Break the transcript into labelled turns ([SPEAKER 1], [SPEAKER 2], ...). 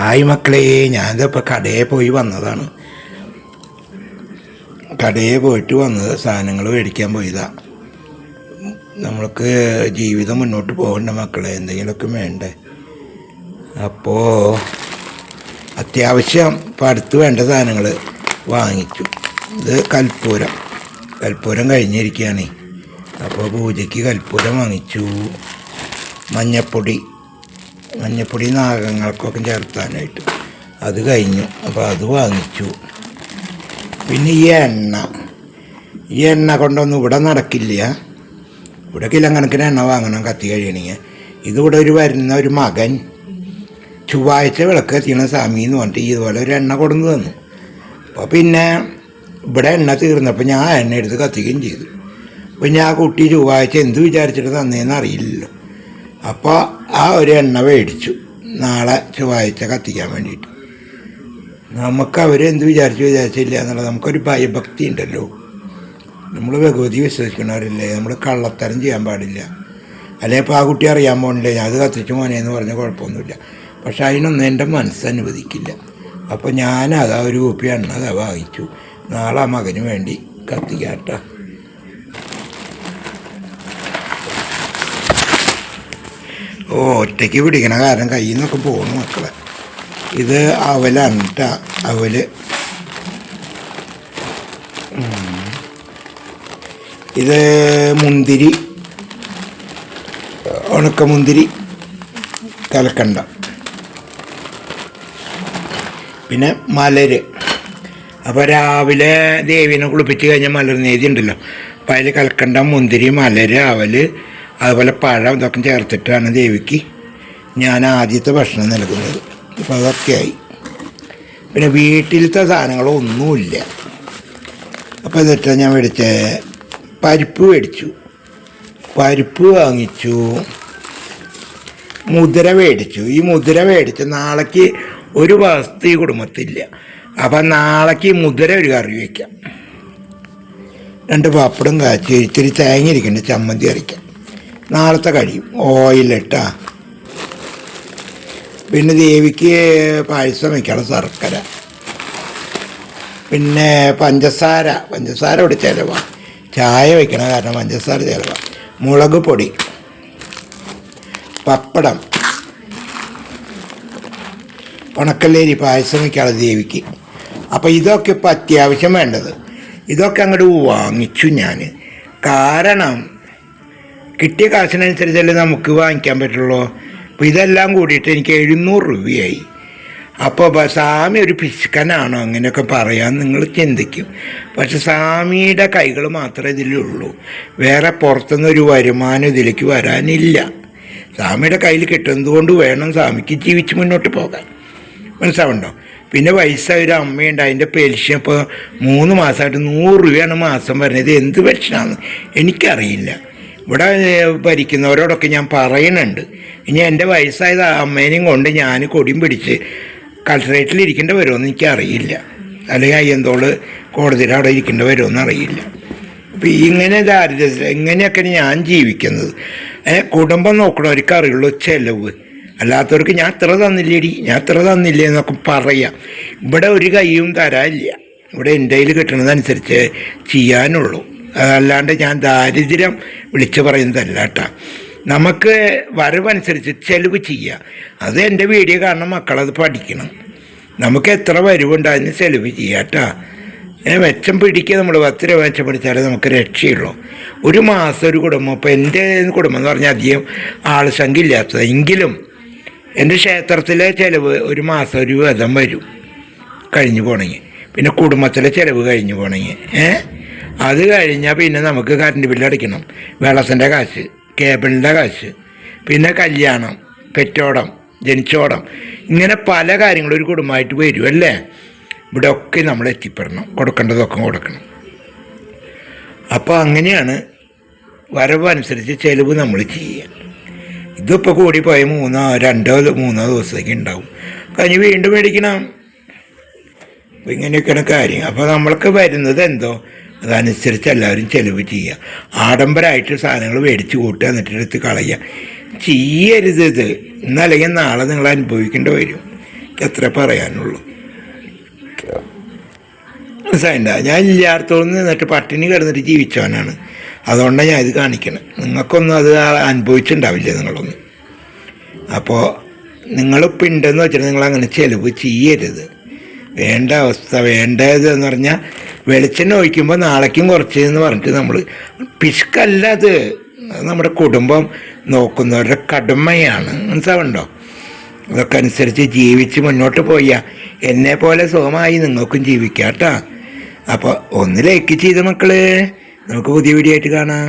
[SPEAKER 1] Hi മക്കളെ, ഞാനിതിപ്പോൾ കടയിൽ പോയി വന്നതാണ്. കടയിൽ പോയിട്ട് വന്നത് സാധനങ്ങൾ മേടിക്കാൻ പോയതാണ്. നമ്മൾക്ക് ജീവിതം മുന്നോട്ട് പോകണ്ട മക്കളെ, എന്തെങ്കിലുമൊക്കെ വേണ്ടേ. അപ്പോൾ അത്യാവശ്യം ഇപ്പം അടുത്ത് വേണ്ട സാധനങ്ങൾ വാങ്ങിച്ചു. ഇത് കൽപ്പൂരം കഴിഞ്ഞിരിക്കുകയാണ്. അപ്പോൾ പൂജയ്ക്ക് കൽപ്പൂരം വാങ്ങിച്ചു. മഞ്ഞപ്പൊടി നാഗങ്ങൾക്കൊക്കെ ചേർത്താനായിട്ട് അത് കഴിഞ്ഞു. അപ്പോൾ അത് വാങ്ങിച്ചു. പിന്നെ ഈ എണ്ണ കൊണ്ടൊന്നും ഇവിടെ നടക്കില്ല. ഇവിടെ കിലങ്കണക്കിന് എണ്ണ വാങ്ങണം കത്തി കഴിയണമെങ്കിൽ. ഇതിവിടെ വരുന്ന ഒരു മകൻ ചൊവ്വാഴ്ച വിളക്ക് കത്തിയണ സ്വാമി എന്ന് പറഞ്ഞിട്ട് ഇതുപോലെ ഒരു എണ്ണ കൊടുന്ന് തന്നു. അപ്പോൾ പിന്നെ ഇവിടെ എണ്ണ തീർന്നപ്പോൾ ഞാൻ എണ്ണ എടുത്ത് കത്തിക്കുകയും ചെയ്തു. അപ്പോൾ ഞാൻ കുട്ടി ചൊവ്വാഴ്ച എന്ത് വിചാരിച്ചിട്ട് തന്നേന്ന് അറിയില്ലല്ലോ. അപ്പോൾ ആ ഒരു എണ്ണ മേടിച്ചു നാളെ ചൊവ്വാഴ്ച കത്തിക്കാൻ വേണ്ടിയിട്ട്. നമുക്ക് അവരെന്ത് വിചാരിച്ചില്ല എന്നുള്ളത് നമുക്കൊരു ഭയഭക്തി ഉണ്ടല്ലോ. നമ്മൾ ഭഗവതി വിശ്വസിക്കണവരല്ലേ, നമ്മൾ കള്ളത്തരം ചെയ്യാൻ പാടില്ല. അല്ലെങ്കിൽ ഇപ്പോൾ ആ കുട്ടി അറിയാൻ പോകണില്ലേ ഞാൻ അത് കത്തിച്ചു മോനെന്ന് പറഞ്ഞ കുഴപ്പമൊന്നുമില്ല. പക്ഷെ അതിനൊന്നും എൻ്റെ മനസ്സനുവദിക്കില്ല. അപ്പോൾ ഞാനത് ഒരു കുപ്പി എണ്ണ അത് വാങ്ങിച്ചു. നാളെ ആ മകന് വേണ്ടി കത്തിക്കാട്ടോ. ഒറ്റയ്ക്ക് പിടിക്കണ കാരണം കയ്യിൽ നിന്നൊക്കെ പോകുന്നു മക്കളെ. ഇത് അവലാണ് കേട്ടോ, അവല്. ഇത് മുന്തിരി, ഉണക്കമുന്തിരി കലക്കണ്ട. പിന്നെ മലര്. അപ്പോൾ രാവിലെ ദേവീനെ കുളിപ്പിച്ച് കഴിഞ്ഞാൽ മലർനേതി ഉണ്ടല്ലോ. അപ്പോൾ അതിൽ കലക്കണ്ട, മുന്തിരി, മലര്, അവല്, അതുപോലെ പഴം ഇതൊക്കെ ചേർത്തിട്ടാണ് ദേവിക്ക് ഞാൻ ആദ്യത്തെ ഭക്ഷണം നൽകുന്നത്. അപ്പോൾ അതൊക്കെയായി. പിന്നെ വീട്ടിലത്തെ സാധനങ്ങളൊന്നുമില്ല. അപ്പോൾ എന്നിട്ട് ഞാൻ പരിപ്പ് മേടിച്ചു. പരിപ്പ് വാങ്ങിച്ചു. മുതിര മേടിച്ചു. ഈ മുതിര മേടിച്ച് നാളേക്ക് ഒരു വസ്തു ഈ കുടുംബത്തില്ല. അപ്പം നാളേക്ക് മുതിര ഒരു കറി വയ്ക്കാം. 2 പപ്പടും കാച്ചി ഇത്തിരി തേങ്ങ ഇരിക്കണ്ട ചമ്മന്തി അരയ്ക്കാം. നാളത്തെ കഴിയും. ഓയിലിട്ടാ. പിന്നെ ദേവിക്ക് പായസം വയ്ക്കാനുള്ള ശർക്കര. പിന്നെ പഞ്ചസാര ഇവിടെ ചിലവാണ്. ചായ വയ്ക്കണ കാരണം പഞ്ചസാര ചിലവാണ്. മുളക് പൊടി, പപ്പടം, ഉണക്കല്ലേരി പായസം വയ്ക്കാനുള്ള ദേവിക്ക്. അപ്പോൾ ഇതൊക്കെ ഇപ്പോൾ അത്യാവശ്യം വേണ്ടത്. ഇതൊക്കെ അങ്ങോട്ട് വാങ്ങിച്ചു ഞാൻ. കാരണം കിട്ടിയ കാശിനനുസരിച്ചല്ലേ നമുക്ക് വാങ്ങിക്കാൻ പറ്റുള്ളൂ. അപ്പോൾ ഇതെല്ലാം കൂടിയിട്ട് എനിക്ക് 700 രൂപയായി. അപ്പോൾ സ്വാമി ഒരു പിശുക്കനാണോ അങ്ങനെയൊക്കെ പറയാൻ നിങ്ങൾ ചിന്തിക്കും. പക്ഷെ സ്വാമിയുടെ കൈകൾ മാത്രമേ ഇതിലുള്ളൂ. വേറെ പുറത്തുനിന്നൊരു വരുമാനം ഇതിലേക്ക് വരാനില്ല. സ്വാമിയുടെ കയ്യിൽ കിട്ടുന്നത് കൊണ്ട് വേണം സ്വാമിക്ക് ജീവിച്ച് മുന്നോട്ട് പോകാൻ. മനസ്സിലാവുണ്ടോ? പിന്നെ വയസ്സായ ഒരു അമ്മയുണ്ട്. അതിൻ്റെ പെൻഷൻ ഇപ്പോൾ 3 മാസമായിട്ട് 100 രൂപയാണ് മാസം വരുന്നത്. എന്ത് പെൻഷനാണെന്ന് എനിക്കറിയില്ല. ഇവിടെ ഭരിക്കുന്നവരോടൊക്കെ ഞാൻ പറയുന്നുണ്ട്. ഇനി എൻ്റെ വയസ്സായത് അമ്മേനെയും കൊണ്ട് ഞാൻ കൊടിയും പിടിച്ച് കളക്ടറേറ്റിൽ ഇരിക്കേണ്ടി വരുമെന്ന് എനിക്കറിയില്ല. അല്ലെങ്കിൽ അയ്യന്തോള് കോടതിയുടെ അവിടെ ഇരിക്കേണ്ടി വരുമെന്ന് അറിയില്ല. അപ്പോൾ ഇങ്ങനെ ദാരിദ്ര്യത്തിൽ എങ്ങനെയൊക്കെ ഞാൻ ജീവിക്കുന്നത്. കുടുംബം നോക്കണവർക്ക് അറിയുള്ളൂ ചിലവ്. അല്ലാത്തവർക്ക് ഞാൻ ഇത്ര തന്നില്ലേ എന്നൊക്കെ പറയാം. ഇവിടെ ഒരു കൈയും തരാനില്ല. ഇവിടെ എൻ്റെ കയ്യിൽ കിട്ടുന്നതനുസരിച്ച് ചെയ്യാനുള്ളൂ. അതല്ലാണ്ട് ഞാൻ ദാരിദ്ര്യം വിളിച്ചു പറയുന്നതല്ല കേട്ടോ. നമുക്ക് വരവനുസരിച്ച് ചെലവ് ചെയ്യുക. അത് എൻ്റെ വീഡിയോ കാണുന്ന മക്കളത് പഠിക്കണം. നമുക്ക് എത്ര വരവുണ്ട് അതിന് ചെലവ് ചെയ്യുക കേട്ടോ. മെച്ചം പിടിക്കുക. നമ്മൾ 10 രൂപ മെച്ചം പിടിച്ചാലേ നമുക്ക് രക്ഷയുള്ളൂ. ഒരു മാസം ഒരു കുടുംബം, ഇപ്പോൾ എൻ്റെ കുടുംബം എന്ന് പറഞ്ഞാൽ അധികം ആൾസംഖ്യ ഇല്ലാത്തത്. എങ്കിലും എൻ്റെ ക്ഷേത്രത്തിലെ ചിലവ് ഒരു മാസം ഒരു വിധം വരും കഴിഞ്ഞു പോകണമെങ്കിൽ. പിന്നെ കുടുംബത്തിലെ ചിലവ് കഴിഞ്ഞു പോകണമെങ്കിൽ അത് കഴിഞ്ഞാൽ പിന്നെ നമുക്ക് കറണ്ട് ബില്ല് അടിക്കണം, വെള്ളത്തിൻ്റെ കാശ്, കേബിളിൻ്റെ കാശ്, പിന്നെ കല്യാണം, പെറ്റോടം, ജനിച്ചോടം, ഇങ്ങനെ പല കാര്യങ്ങളും ഒരു കുടുംബമായിട്ട് വരുമല്ലേ. ഇവിടെ ഒക്കെ നമ്മൾ എത്തിപ്പെടണം, കൊടുക്കേണ്ടതൊക്കെ കൊടുക്കണം. അപ്പോൾ അങ്ങനെയാണ് വരവ് അനുസരിച്ച് ചിലവ് നമ്മൾ ചെയ്യുക. ഇതിപ്പോൾ കൂടിപ്പോയ 2-3 ദിവസത്തേക്ക് ഉണ്ടാവും. കഴിഞ്ഞ് വീണ്ടും മേടിക്കണം. അപ്പോൾ ഇങ്ങനെയൊക്കെയാണ് കാര്യം. അപ്പോൾ നമ്മൾക്ക് വരുന്നത് എന്തോ അതനുസരിച്ച് എല്ലാവരും ചിലവ് ചെയ്യുക. ആഡംബരമായിട്ട് സാധനങ്ങൾ മേടിച്ച് കൂട്ടുക, എന്നിട്ട് എടുത്ത് കളയുക ചെയ്യരുത്. ഇത് ഇന്നല്ലെങ്കിൽ നാളെ നിങ്ങൾ അനുഭവിക്കേണ്ടി വരും. എത്ര പറയാനുള്ളൂ. മനസ്സിലായില്ല? ഞാൻ ഇല്ലാത്തോളം നിന്നിട്ട് പട്ടിണി കിടന്നിട്ട് ജീവിച്ചവനാണ്. അതുകൊണ്ടാണ് ഞാൻ ഇത് കാണിക്കണം. നിങ്ങൾക്കൊന്നും അത് അനുഭവിച്ചിട്ടുണ്ടാവില്ല നിങ്ങളൊന്നും. അപ്പോൾ നിങ്ങളിപ്പോൾ ഉണ്ടെന്ന് വെച്ചിട്ട് നിങ്ങളങ്ങനെ ചിലവ് ചെയ്യരുത്. വേണ്ട അവസ്ഥ വേണ്ടത് എന്ന് പറഞ്ഞാൽ വെളിച്ചെണ്ണ ഒഴിക്കുമ്പോൾ നാളേക്കും കുറച്ച് എന്ന് പറഞ്ഞിട്ട് നമ്മൾ പിശുക്കല്ല അത് നമ്മുടെ കുടുംബം നോക്കുന്നവരുടെ കടമയാണ്. മനസ്സിലാവുണ്ടോ? അതൊക്കെ അനുസരിച്ച് ജീവിച്ച് മുന്നോട്ട് പോയാൽ എന്നെ പോലെ സുഖമായി നിങ്ങൾക്കും ജീവിക്കാം കേട്ടോ. അപ്പോൾ ഒന്ന് ലൈക്ക് ചെയ്ത മക്കള്, നമുക്ക് പുതിയ വീഡിയോ ആയിട്ട് കാണാം.